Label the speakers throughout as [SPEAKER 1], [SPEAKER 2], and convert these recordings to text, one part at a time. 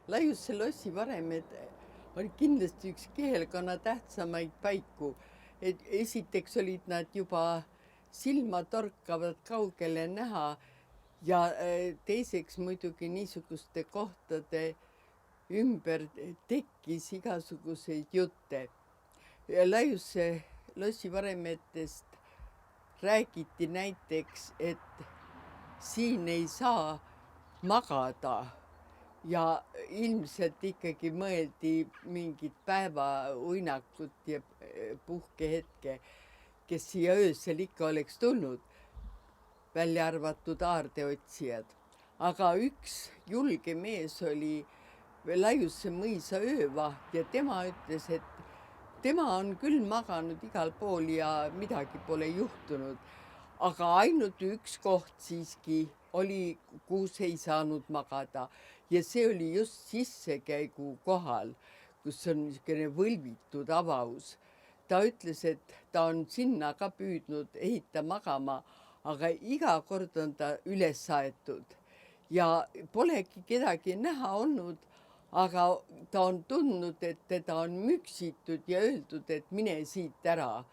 [SPEAKER 1] Laiuse lossi varemed oli kindlasti üks kihelkonna tähtsamaid paiku. Esiteks olid nad juba silmatorkavad kaugele näha ja teiseks muidugi niisuguste kohtade ümber tekkis igasuguseid jutte. Laiuse lossi varemetest räägiti näiteks, et siin ei saa magada ja ilmselt ikkagi mõeldi mingit päevauinakut ja puhkehetke, kes siia öösel ikka oleks tulnud, välja arvatud aardeotsijad. Aga üks julge mees oli Laiuse mõisa öövaht ja tema ütles, et tema on küll maganud igal pool ja midagi pole juhtunud. Aga ainult üks koht siiski oli, kus ei saanud magada ja see oli just sissekäigu kohal, kus on niisugune võlvitud avaus. Ta ütles, et ta on sinna ka püüdnud ehita magama, aga iga kord on ta üles aetud ja polegi kedagi näha olnud, aga ta on tundnud, et teda on müksitud ja öeldud, et mine siit ära.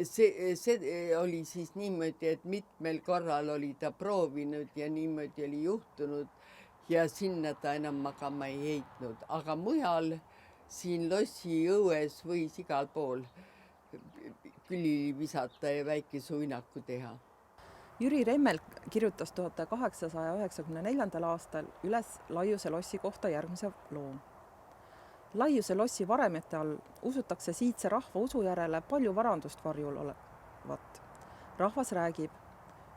[SPEAKER 1] See oli siis niimoodi, et mitmel korral oli ta proovinud ja niimoodi oli juhtunud ja sinna ta enam magama ei heitnud. Aga mujal siin lossi õues võis igal pool külili visata ja väikese uinaku teha.
[SPEAKER 2] Jüri Remmel kirjutas 1894. aastal üles Laiuse lossi kohta järgmise loo. Laiuse lossi varemete all usutakse siitse rahva usu järele palju varandust varjul olevat. Rahvas räägib,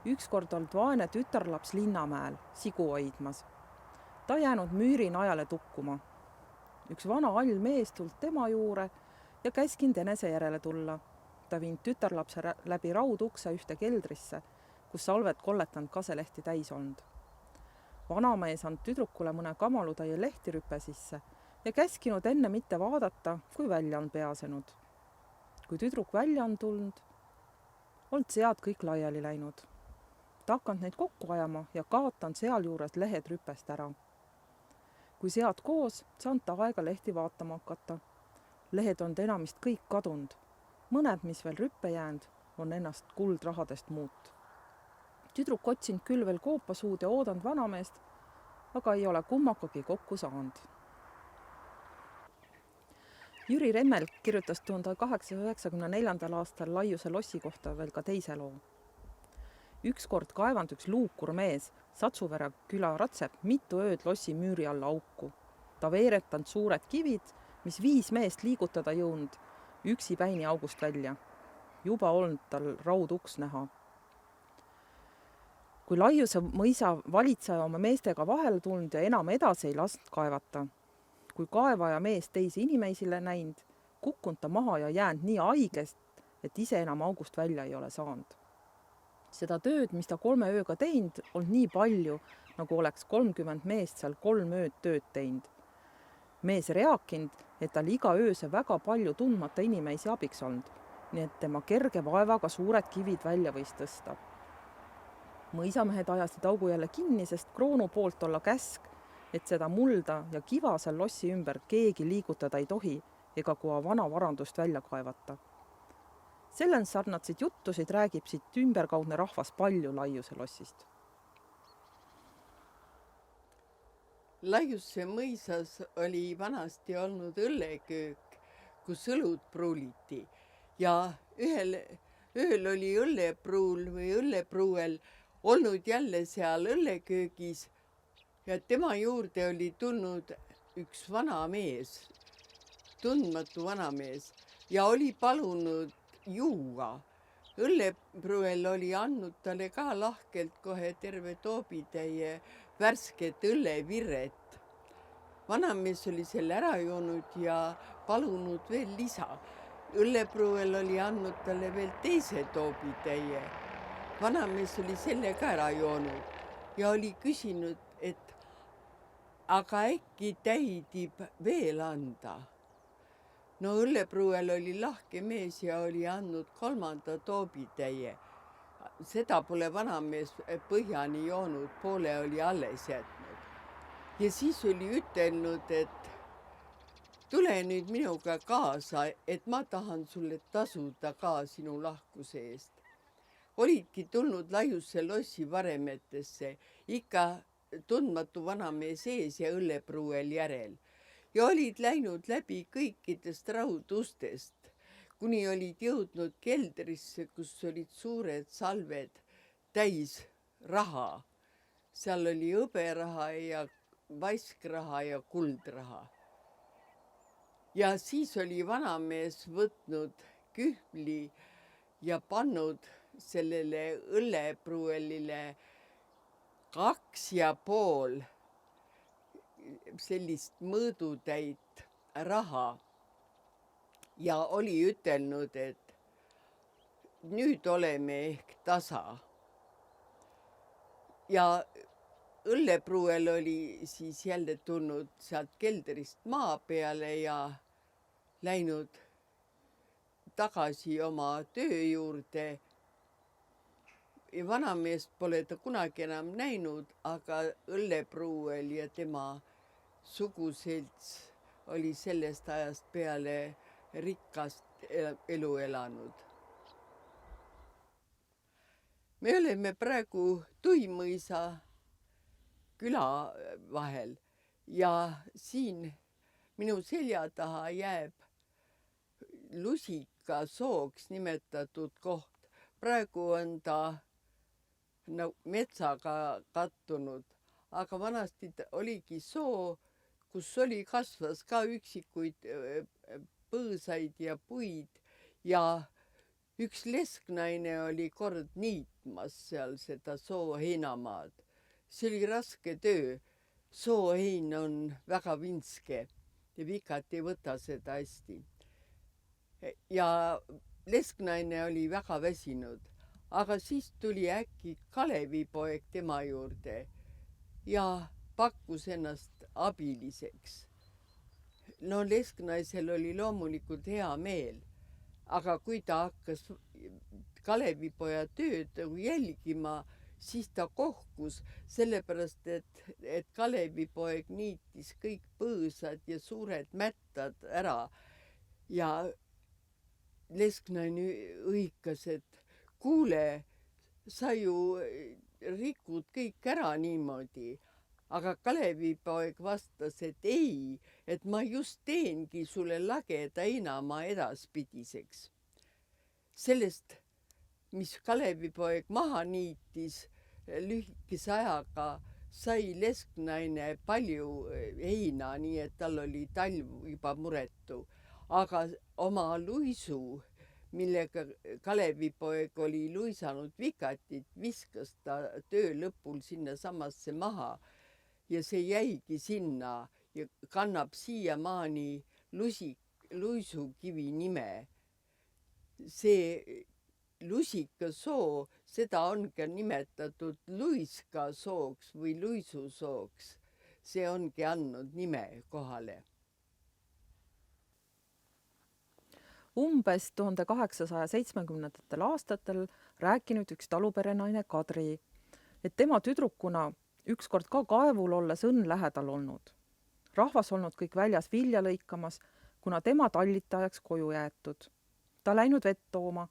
[SPEAKER 2] ükskord olnud vaene tütarlaps Linnamäel sigu hoidmas. Ta jäänud müüri najale tukkuma. Üks vana all mees tuld tema juure ja käskind enese järele tulla. Ta viinud tütarlapse läbi raudukse ühte keldrisse, kus salvet kolletanud kaselehti täis olnud. Vanamees on tüdrukule mõne kamalutäie lehtirüppe sisse ja käskinud enne mitte vaadata, kui välja on peasenud. Kui tüdruk välja on tulnud, olnud sead kõik laiali läinud. Ta hakanud neid kokku ajama ja kaotanud sealjuures lehed rüpest ära. Kui sead koos, saanud ta aega lehti vaatama hakata. Lehed on enamist kõik kadunud. Mõned, mis veel rüppe jäänud, on ennast kuldrahadest muut. Tüdruk otsinud küll veel koopasuud ja oodanud vanameest, aga ei ole kummakagi kokku saanud. Jüri Remmel kirjutas 1894. aastal Laiuse lossi kohta veel ka teise loo. Ükskord kaevanud üks luukur mees, Satsuvere küla ratsep, mitu ööd lossi müüri alla auku. Ta veeretanud suured kivid, mis 5 meest liigutada jõudnud, üksi päini august välja. Juba olnud tal rauduks näha. Kui Laiuse mõisa valitseja oma meestega vahele tulnud ja enam edasi ei lasknud kaevata. Kui kaevaja mees teisi inimesile näinud, kukkunud ta maha ja jäänud nii haigest, et ise enam august välja ei ole saanud. Seda tööd, mis ta 3 ööga teinud, olnud nii palju, nagu oleks 30 meest seal 3 ööd tööd teinud. Mees reakinud, et tal iga ööse väga palju tundmata inimesi abiks olnud, nii et tema kerge vaevaga suured kivid välja võis tõsta. Mõisamehed ajasid augu jälle kinni, sest kroonu poolt olla käsk, et seda mulda ja kiva seal lossi ümber keegi liigutada ei tohi ega kui vana varandust välja kaevata. Selle sarnatsid juttusid räägib siit ümberkaudne rahvas palju Laiuse lossist.
[SPEAKER 1] Laiuse mõisas oli vanasti olnud õlleköök, kus õlud pruuliti ja ühel ööl oli õllepruul või õllepruuel olnud jälle seal õlleköögis ja tema juurde oli tulnud üks vana mees, tundmatu vanamees ja oli palunud juua. Õllepruuel oli andnud talle ka lahkelt kohe terve toobitäie värsket õllevirret. Vanamees oli selle ära joonud ja palunud veel lisa. Õllepruuel oli andnud talle veel teise toobitäie. Vanamees oli selle ka ära joonud ja oli küsinud, et aga äkki täidib veel anda. No õllepruuel oli lahke mees ja oli andnud 3. toobitäie. Seda pole vanamees põhjani joonud, poole oli alles jätnud. ja siis oli ütelnud, et tule nüüd minuga kaasa, et ma tahan sulle tasuda ka sinu lahkuse eest. Olidki tulnud Laiuse lossi varemetesse, ikka tundmatu vanamees ees ja õllepruuel järel ja olid läinud läbi kõikidest raudustest, kuni olid jõudnud keldrisse, kus olid suured salved täis raha. Seal oli hõberaha ja vaskraha ja kuldraha. Ja siis oli vanamees võtnud kühvli ja pannud sellele õllepruuelile 2,5 sellist mõõdutäit raha ja oli ütelnud, et nüüd oleme ehk tasa. Ja õllepruuel oli siis jälle tulnud sealt keldrist maa peale ja läinud tagasi oma töö juurde. Ja vanameest pole ta kunagi enam näinud, aga õllepruuel ja tema suguselts oli sellest ajast peale rikkast elu elanud. Me oleme praegu Tuimõisa küla vahel ja siin minu selja taha jääb Lusikasooks nimetatud koht. Praegu on ta metsaga kattunud, aga vanasti oligi soo, kus kasvas ka üksikuid põõsaid ja puid ja üks lesknaine oli kord niitmas seal seda sooheinamaad. See oli raske töö. Soohein on väga vinske ja vikad ei võta seda hästi. Ja lesknaine oli väga väsinud, aga siis tuli äkki Kalevipoeg tema juurde ja pakkus ennast abiliseks. No lesknaisel oli loomulikult hea meel, aga kui ta hakkas Kalevipoja tööd jälgima, siis ta kohkus, sellepärast et Kalevipoeg niitis kõik põõsad ja suured mättad ära ja lesknaine hõikas, et kuule, sa ju rikud kõik ära niimoodi. Aga Kalevipoeg vastas, et ei, et ma just teengi sulle lageda heinamaa edaspidiseks. Sellest, mis Kalevipoeg maha niitis, lühikese ajaga sai lesknaine palju heina, nii et tal oli talv juba muretu. Aga oma luisu, millega Kalevipoeg oli luisanud vikatit, viskas ta töö lõpul sinna samasse maha ja see jäigi sinna ja kannab siiamaani luisukivi nime. See Lusikasoo, seda ongi nimetatud Luiskasooks või Luisusooks. See ongi andnud nime kohale.
[SPEAKER 2] Umbes 1870. aastatel rääkinud üks taluperenaine Kadri, et tema tüdrukuna ükskord ka kaevul olles õnn lähedal olnud. Rahvas olnud kõik väljas vilja lõikamas, kuna tema tallitajaks koju jäetud. Ta läinud vett tooma,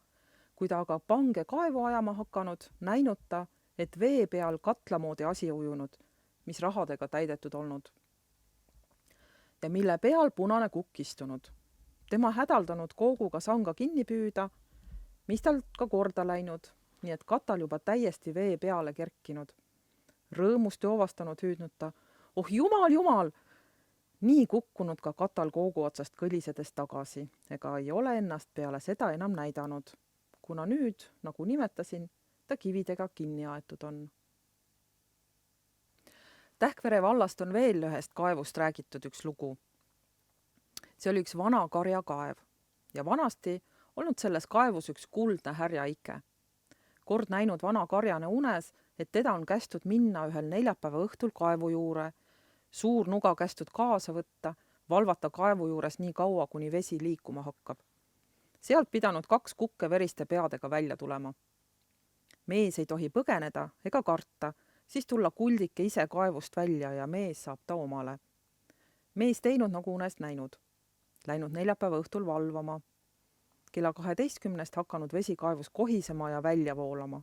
[SPEAKER 2] kui ta aga pange kaevu ajama hakanud, näinud ta, et vee peal katlamoodi asi ujunud, mis rahadega täidetud olnud. Ja mille peal punane kukk istunud. Tema hädaldanud kooguga sanga kinni püüda, mis tal ka korda läinud, nii et katal juba täiesti vee peale kerkinud. Rõõmust joovastanud hüüdnud ta, oh jumal, jumal! Nii kukkunud ka katal koogu otsast kõlisedes tagasi, ega ei ole ennast peale seda enam näidanud, kuna nüüd, nagu nimetasin, ta kividega kinni aetud on. Tähkvere vallast on veel ühest kaevust räägitud üks lugu. See oli üks vana karjakaev ja vanasti olnud selles kaevus üks kuldne härjaike. Kord näinud vana karjane unes, et teda on kästud minna ühel neljapäeva õhtul kaevu juure, suur nuga kästud kaasa võtta, valvata kaevu juures nii kaua, kuni vesi liikuma hakkab. Sealt pidanud 2 kukke veriste peadega välja tulema. Mees ei tohi põgeneda ega karta, siis tulla kuldike ise kaevust välja ja mees saab ta omale. Mees teinud nagu unest näinud. Läinud neljapäeva õhtul valvama. Kella 12 hakanud vesi kaevus kohisema ja välja voolama.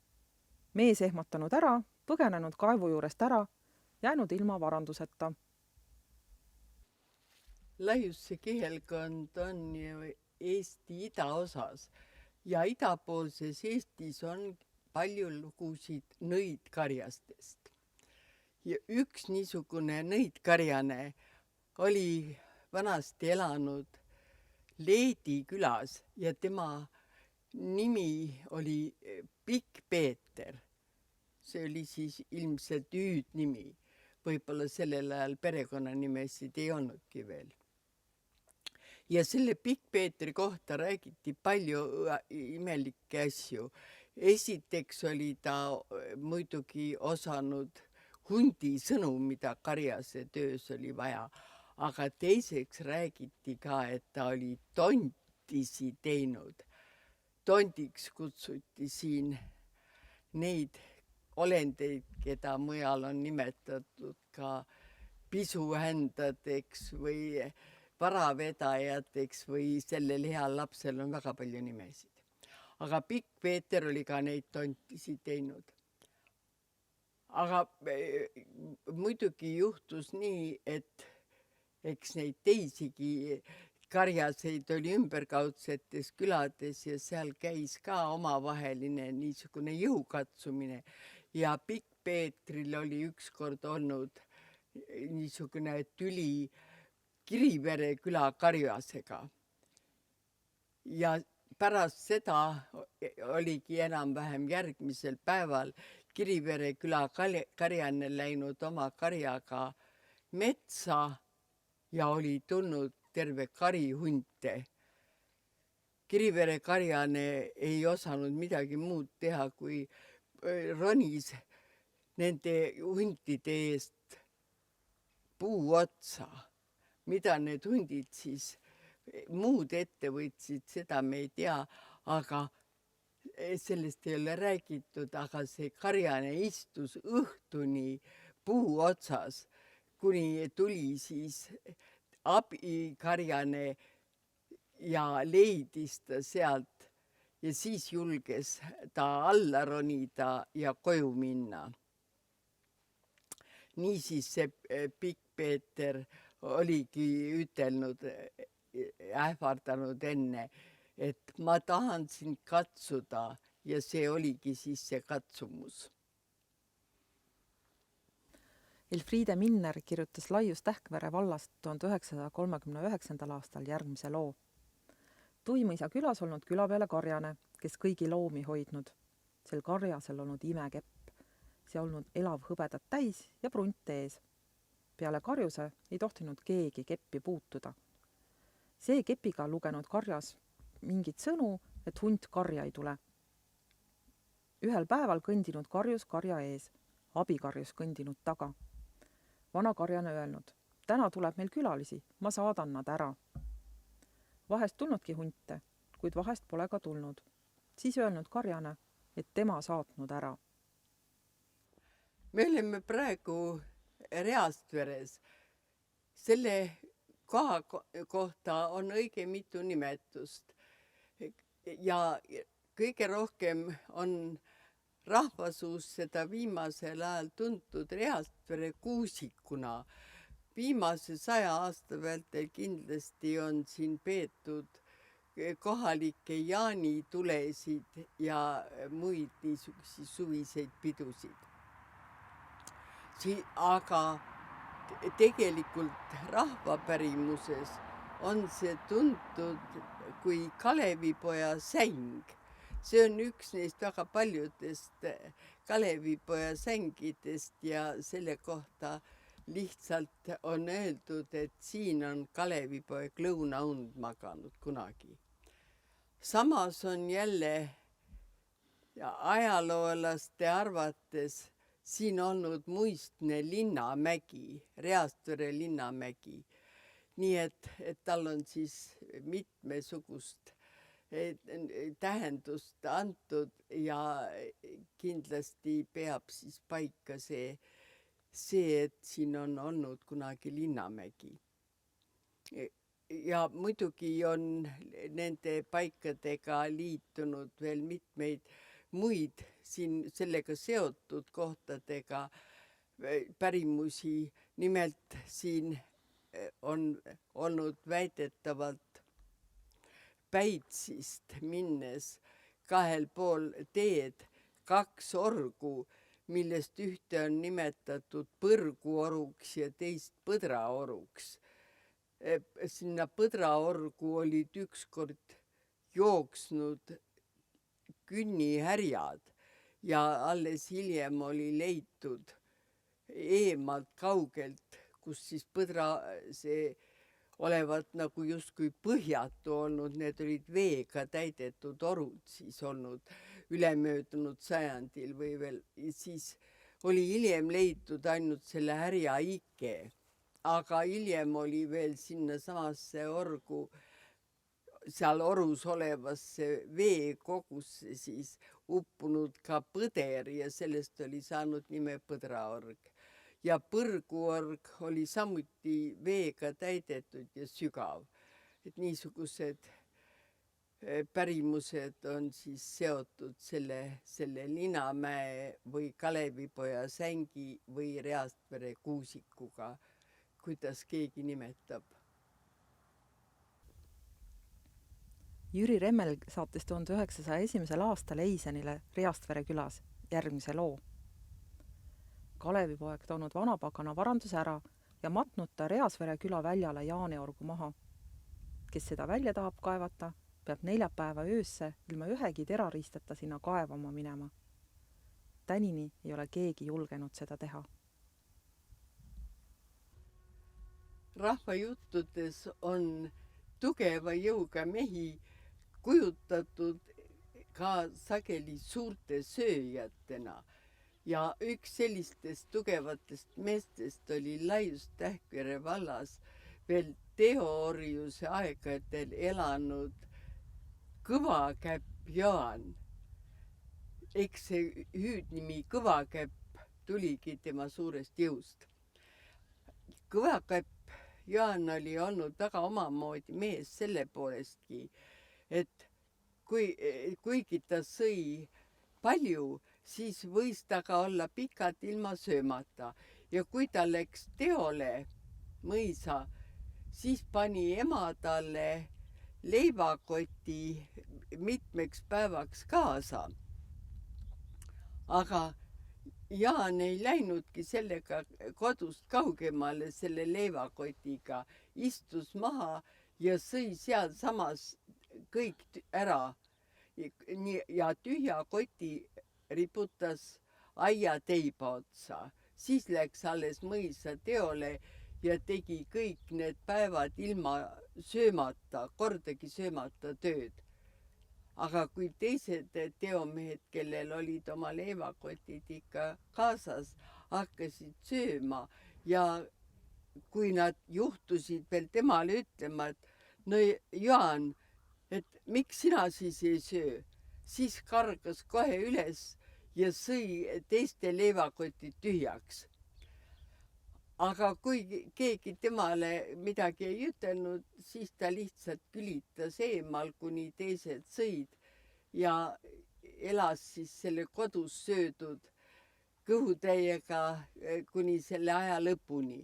[SPEAKER 2] Mees ehmatanud ära, põgenenud kaevu juurest ära, jäänud ilma varanduseta.
[SPEAKER 1] Laiuse kihelkond on ju Eesti idaosas ja idapoolses Eestis on palju lugusid nõidkarjastest. Ja üks niisugune nõidkarjane oli vanasti elanud Leedi külas ja tema nimi oli Pikk Peeter. See oli siis ilmselt hüüdnimi. Võib-olla sellel ajal perekonnanimesid ei olnudki veel. Ja selle Pikk Peetri kohta räägiti palju imelikke asju. Esiteks oli ta muidugi osanud hundi sõnu, mida karjase töös oli vaja. Aga teiseks räägiti ka, et ta oli tontisi teinud. Tondiks kutsuti siin neid olendeid, keda mujal on nimetatud ka pisuhändadeks või varavedajateks või sellel heal lapsel on väga palju nimesid. Aga Pikk Peeter oli ka neid tontisi teinud. Aga muidugi juhtus nii, et eks neid teisigi karjaseid oli ümberkaudsetes külades ja seal käis ka omavaheline niisugune jõukatsumine. Ja Pikk Peetril oli ükskord olnud niisugune tüli Kirivere küla karjasega. Ja pärast seda oligi enam-vähem järgmisel päeval Kirivere küla karjane läinud oma karjaga metsa ja oli tulnud terve kari hunte. Kirivere karjane ei osanud midagi muud teha, kui ronis nende huntide eest puu otsa. Mida need hundid siis muud ette võtsid, seda me ei tea, aga sellest ei ole räägitud, aga see karjane istus õhtuni puu otsas, kuni tuli siis abikarjane ja leidis ta sealt ja siis julges ta alla ronida ja koju minna. Niisiis see Pikk Peeter oligi ütelnud, ähvardanud enne, et ma tahan sind katsuda ja see oligi siis see katsumus.
[SPEAKER 2] Elfriide Minner kirjutas Laius-Tähkvere vallast 1939. aastal järgmise loo. Tuimõisa külas olnud küla peale karjane, kes kõigi loomi hoidnud. Sel karjasel olnud imekepp. See olnud elav hõbedat täis ja prunt ees. Peale karjuse ei tohtinud keegi keppi puutuda. See kepiga lugenud karjas mingit sõnu, et hunt karja ei tule. Ühel päeval kõndinud karjus karja ees, abikarjus kõndinud taga. Vana karjane öelnud, täna tuleb meil külalisi, ma saadan nad ära. Vahest tulnudki hunte, kuid vahest pole ka tulnud. Siis öelnud karjane, et tema saatnud ära.
[SPEAKER 1] Me oleme praegu Reastveres. Selle koha kohta on õige mitu nimetust. Ja kõige rohkem on rahvasuus seda viimasel ajal tuntud Reastvere kuusikuna. Viimase 100 aasta vältel kindlasti on siin peetud kohalikke jaanitulesid ja muid niisuguseid suviseid pidusid. Aga tegelikult rahvapärimuses on see tuntud kui Kalevipoja säng. See on üks neist väga paljudest Kalevipoja sängidest ja selle kohta lihtsalt on öeldud, et siin on Kalevipoeg lõunaund maganud kunagi. Samas on jälle ajaloolaste arvates siin olnud muistne linnamägi, Reastvere linnamägi. Nii et tal on siis mitmesugust tähendust antud ja kindlasti peab siis paika see, et siin on olnud kunagi linnamägi. Ja muidugi on nende paikadega liitunud veel mitmeid muid siin sellega seotud kohtadega pärimusi. Nimelt siin on olnud väidetavalt Päitsist minnes 2 pool teed 2 orgu, millest ühte on nimetatud Põrguoruks ja teist Põdraoruks. Sinna Põdraorgu olid ükskord jooksnud künnihärjad ja alles hiljem oli leitud eemalt kaugelt, kus siis Põdra see olevat nagu justkui põhjatu olnud, need olid veega täidetud orud siis olnud ülemöödunud sajandil või veel, siis oli hiljem leitud ainult selle härja ike, aga hiljem oli veel sinna samasse orgu, seal orus olevasse veekogusse siis uppunud ka põder ja sellest oli saanud nime Põdraorg. Ja Põrguorg oli samuti veega täidetud ja sügav. Et niisugused pärimused on siis seotud selle Linamäe või Kalevipoja sängi või Reastvere kuusikuga, kuidas keegi nimetab.
[SPEAKER 2] Jüri Remmel saatis 1901. aastal Eisenile Reastvere külas järgmise loo. Kalevipoeg toonud vanapagana varanduse ära ja matnud ta Reasvere küla väljale Jaaniorgu maha. Kes seda välja tahab kaevata, peab neljapäeva öösse ilma ühegi terariisteta sinna kaevama minema. Tänini ei ole keegi julgenud seda teha.
[SPEAKER 1] Rahvajuttudes on tugeva jõuga mehi kujutatud ka sageli suurte sööjatena. Ja üks sellistest tugevatest meestest oli Laius Tähkvere vallas veel teoorjuse aegadel elanud Kõvakäpp Jaan. Eks see hüüdnimi Kõvakäpp tuligi tema suurest jõust. Kõvakäpp Jaan oli olnud väga omamoodi mees selle poolestki, et kuigi ta sõi palju, siis võis ta ka olla pikalt ilma söömata ja kui ta läks teole mõisa, siis pani ema talle leivakoti mitmeks päevaks kaasa. Aga Jaan ei läinudki sellega kodust kaugemale selle leivakotiga, istus maha ja sõi seal samas kõik ära ja tühja koti riputas aia teiba otsa. Siis läks alles mõisa teole ja tegi kõik need päevad ilma söömata, kordagi söömata tööd. Aga kui teised teomehed, kellel olid oma leivakotid ikka kaasas, hakkasid sööma ja kui nad juhtusid veel temale ütlema, et no Jaan, et miks sina siis ei söö, siis kargas kohe üles ja sõi teiste leivakotid tühjaks. Aga kui keegi temale midagi ei ütelnud, siis ta lihtsalt külitas eemal, kuni teised sõid ja elas siis selle kodus söödud kõhutäiega kuni selle aja lõpuni.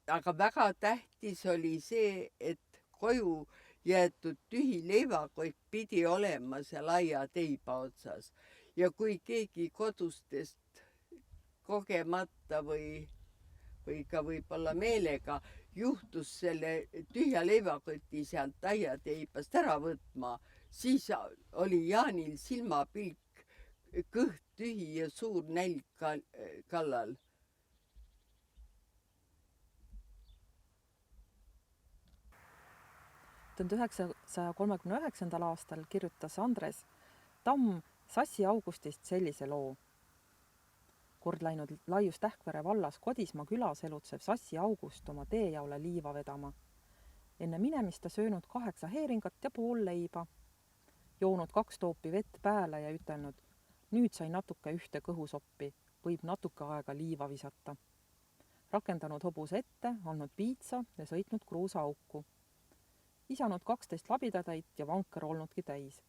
[SPEAKER 1] Aga väga tähtis oli see, et koju jäetud tühi leivakott pidi olema seal aia teiba otsas ja kui keegi kodustest kogemata või ka võib-olla meelega juhtus selle tühja leivakoti sealt aia teibast ära võtma, siis oli Jaanil silmapilk kõht tühi ja suur nälg kallal.
[SPEAKER 2] Tuhande 1939. aastal kirjutas Andres Tamm Sassi Augustist sellise loo. Kord läinud Laius Tähkvere vallas Kodismaa külas elutsev Sassi August oma teejaole liiva vedama. enne minemist ta söönud 8 heeringat ja pool leiba, joonud 2 toopi vett pääle ja ütelnud, nüüd sai natuke ühte kõhusoppi, võib natuke aega liiva visata. Rakendanud hobuse ette, andnud piitsa ja sõitnud kruusaauku. Isanud 12 labidatäit ja vanker olnudki täis.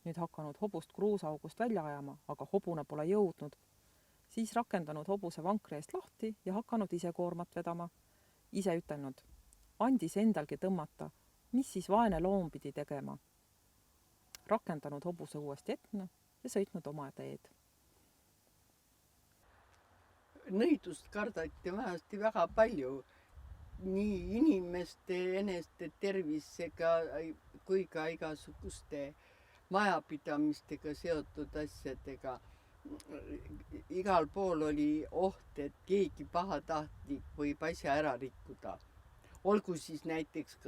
[SPEAKER 2] Nüüd hakanud hobust kruusaaugust välja ajama, aga hobune pole jõudnud. Siis rakendanud hobuse vankri eest lahti ja hakanud ise koormat vedama. Ise ütelnud, andis endalgi tõmmata, mis siis vaene loom pidi tegema. Rakendanud hobuse uuesti etne ja sõitnud oma teed.
[SPEAKER 1] Nõidust kardati vähesti väga palju, nii inimeste eneste tervisega kui ka igasuguste majapidamistega seotud asjadega. Igal pool oli oht, et keegi pahatahtlik võib asja ära rikkuda. Olgu siis näiteks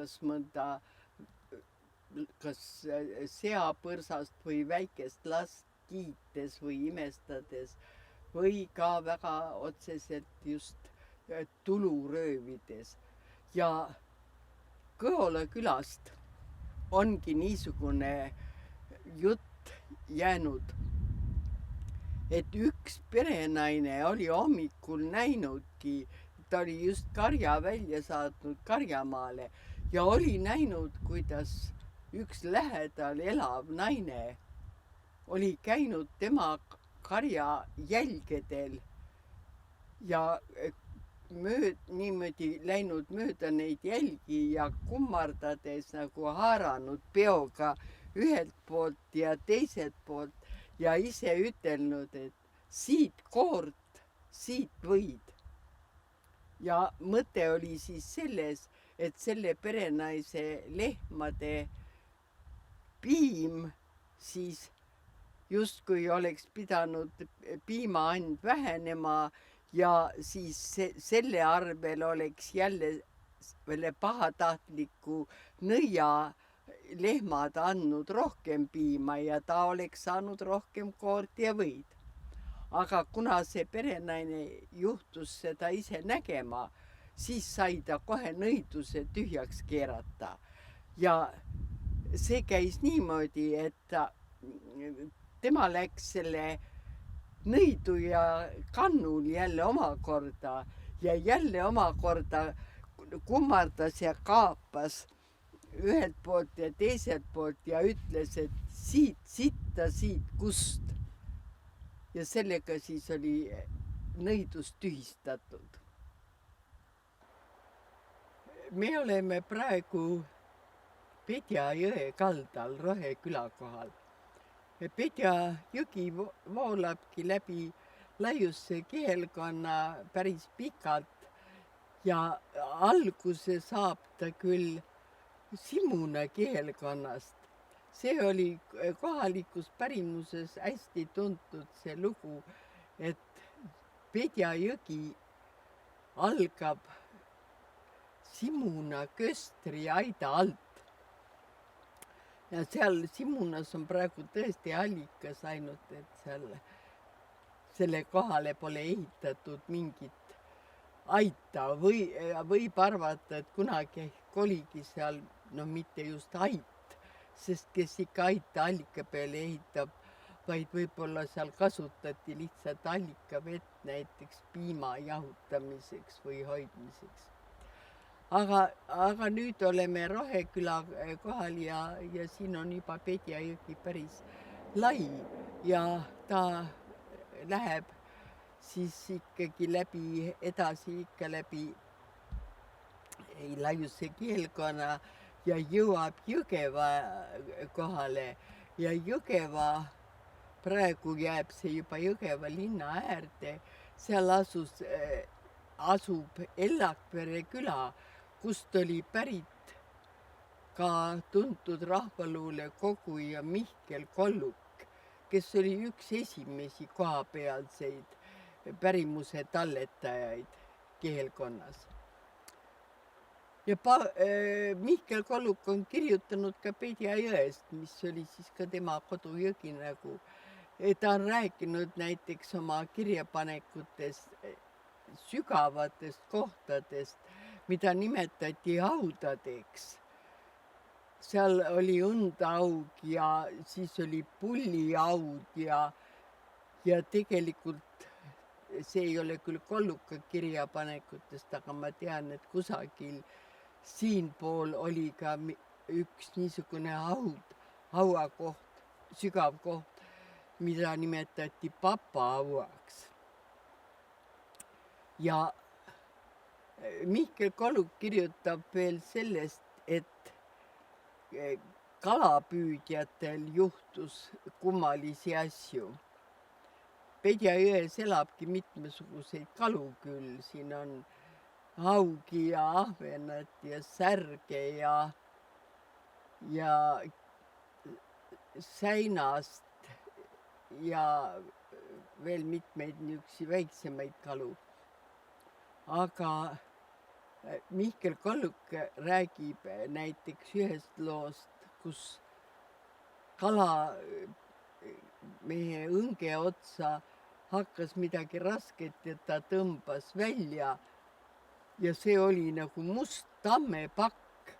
[SPEAKER 1] kas seapõrsast või väikest last kiites või imestades või ka väga otseselt just tulu röövides. Ja Kõola külast ongi niisugune jutt jäänud, et üks perenaine oli hommikul näinudki, ta oli just karja välja saatnud karjamaale ja oli näinud, kuidas üks lähedal elav naine oli käinud tema karja jälgedel ja niimoodi läinud mööda neid jälgi ja kummardades nagu haaranud peoga ühelt poolt ja teiselt poolt ja ise ütelnud, et siit koort, siit võid. Ja mõte oli siis selles, et selle perenaise lehmade piim siis justkui oleks pidanud piimaand vähenema ja siis selle arvel oleks jälle pahatahtliku nõia lehmad andnud rohkem piima ja ta oleks saanud rohkem koort ja võid. Aga kuna see perenaine juhtus seda ise nägema, siis sai ta kohe nõiduse tühjaks keerata. Ja see käis niimoodi, et tema läks selle nõidu ja kannul jälle omakorda ja jälle omakorda kummardas ja kaapas ühelt poolt ja teiselt poolt ja ütles, et siit sitta, siit kust. Ja sellega siis oli nõidus tühistatud. Me oleme praegu Pedja jõe kaldal Rohe küla kohal. Pedja jõgi voolabki läbi Laiuse kihelkonna päris pikalt ja alguse saab ta küll Simuna kihelkonnast. See oli kohalikus pärimuses hästi tuntud see lugu, et Pedja jõgi algab Simuna köstri aida alt. Ja seal Simunas on praegu tõesti allikas ainult, et seal selle kohale pole ehitatud mingit aita või võib arvata, et kunagi oligi seal, no mitte just ait, sest kes ikka aita allika peale ehitab, vaid võib-olla seal kasutati lihtsalt allikavett näiteks piima jahutamiseks või hoidmiseks. Aga nüüd oleme Roheküla kohal ja siin on juba Pedja jõgi päris lai ja ta läheb siis ikkagi edasi läbi Laiuse kihelkonna ja jõuab Jõgeva kohale ja Jõgeva, praegu jääb see juba Jõgeva linna äärde, seal asub Ellakvere küla, kust oli pärit ka tuntud rahvaluule koguja Mihkel Kolluk, kes oli üks esimesi kohapealseid pärimuse talletajaid kihelkonnas. Ja Mihkel Kolluk on kirjutanud ka Pedja jõest, mis oli siis ka tema kodujõgi nagu. Ta on rääkinud näiteks oma kirjapanekutest sügavatest kohtadest, mida nimetati haudadeks seal oli õndaug ja siis oli pulliaud ja tegelikult see ei ole küll Kolluka kirjapanekutest, aga ma tean, et kusagil siinpool oli ka üks niisugune hauakoht, sügav koht, mida nimetati papahauaks. Ja Mihkel Kolluk kirjutab veel sellest, et kalapüüdjatel juhtus kummalisi asju. Pedja jões elabki mitmesuguseid kalu küll, siin on haugi ja ahvenat ja särge ja säinast ja veel mitmeid niisuguseid väiksemaid kalu. Aga Mihkel Kolluk räägib näiteks ühest loost, kus kalamehe õnge otsa hakkas midagi rasket ja ta tõmbas välja ja see oli nagu must tammepakk,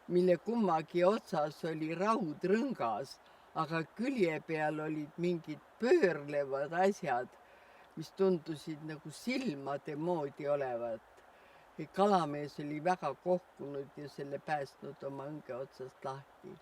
[SPEAKER 1] mille kummagi otsas oli raudrõngas, aga külje peal olid mingid pöörlevad asjad, mis tundusid nagu silmade moodi olevat. Kalamees oli väga kohkunud ja selle päästnud oma õnge otsast lahti.